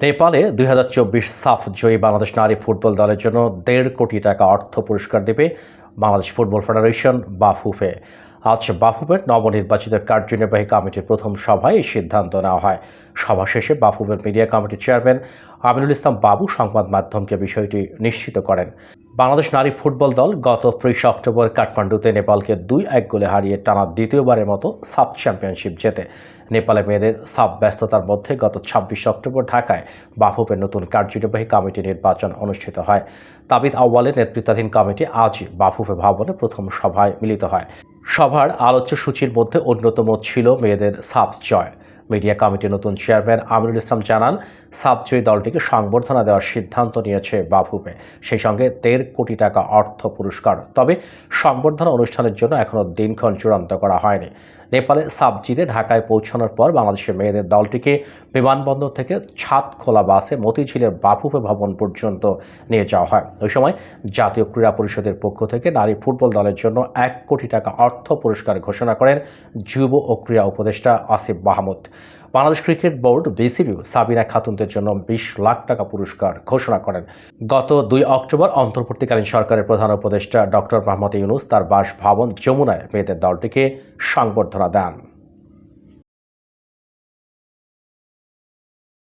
নেপালে ২০২৪ সাফ জয়ী বাংলাদেশ নারী ফুটবল দলের জন্য ১.৫ কোটি টাকা অর্থ পুরস্কার দেবে বাংলাদেশ ফুটবল ফেডারেশন বাফুফে। আজ বাফুফের নবনির্বাচিত কার্যনির্বাহী কমিটির প্রথম সভায় এই সিদ্ধান্ত নেওয়া হয়। সভা শেষে বাফুফের মিডিয়া কমিটির চেয়ারম্যান আমিনুল ইসলাম বাবু সংবাদ মাধ্যমকে বিষয়টি নিশ্চিত করেন। বাংলাদেশ নারী ফুটবল দল গত ৩০ অক্টোবর কাঠমান্ডুতে নেপালকে ২-১ গোলে হারিয়ে টানা দ্বিতীয়বারের মতো সাফ চ্যাম্পিয়নশিপ জেতে। নেপালে মেয়েদের সাফ ব্যস্ততার মধ্যে গত ২৬ অক্টোবর ঢাকায় বাফুফের নতুন কার্যনির্বাহী কমিটি নির্বাচন অনুষ্ঠিত হয়। তাবিদ আউয়ালের নেতৃত্বাধীন কমিটি আজই বাফুফে ভবনে প্রথম সভায় মিলিত হয়। সভার আলোচ্য সূচির মধ্যে অন্যতম ছিল মেয়েদের সাফ জয়। মিডিয়া কমিটির নতুন চেয়ারম্যান আমিনুল ইসলাম জানান, সাফজয়ী দলটিকে সংবর্ধনা দেওয়ার সিদ্ধান্ত নিয়েছে বাফুফে, সেই সঙ্গে ১.৫ কোটি টাকা অর্থ পুরস্কার। তবে সংবর্ধনা অনুষ্ঠানের জন্য এখনও দিনক্ষণ চূড়ান্ত করা হয়নি। নেপালে সাফ জিতে ঢাকায় পৌঁছানোর পর বাংলাদেশের মেয়েদের দলটিকে বিমানবন্দর থেকে ছাদ খোলা বাসে মতিঝিলের বাফুফে ভবন পর্যন্ত নিয়ে যাওয়া হয়। ওই সময় জাতীয় ক্রীড়া পরিষদের পক্ষ থেকে নারী ফুটবল দলের জন্য ১ কোটি টাকা অর্থ পুরস্কার ঘোষণা করেন যুব ও ক্রীড়া উপদেষ্টা আসিফ মাহমুদ। বাংলাদেশ ক্রিকেট বোর্ড বিসিবিও সাবিনা খাতুনদের জন্য ২০ লাখ টাকা পুরস্কার ঘোষণা করেন। গত ২ অক্টোবর অন্তর্বর্তীকালীন সরকারের প্রধান উপদেষ্টা ডক্টর মোহাম্মদ ইউনূস তার বাসভবন যমুনায় মেয়েদের দলটিকে সংবর্ধনা দেন।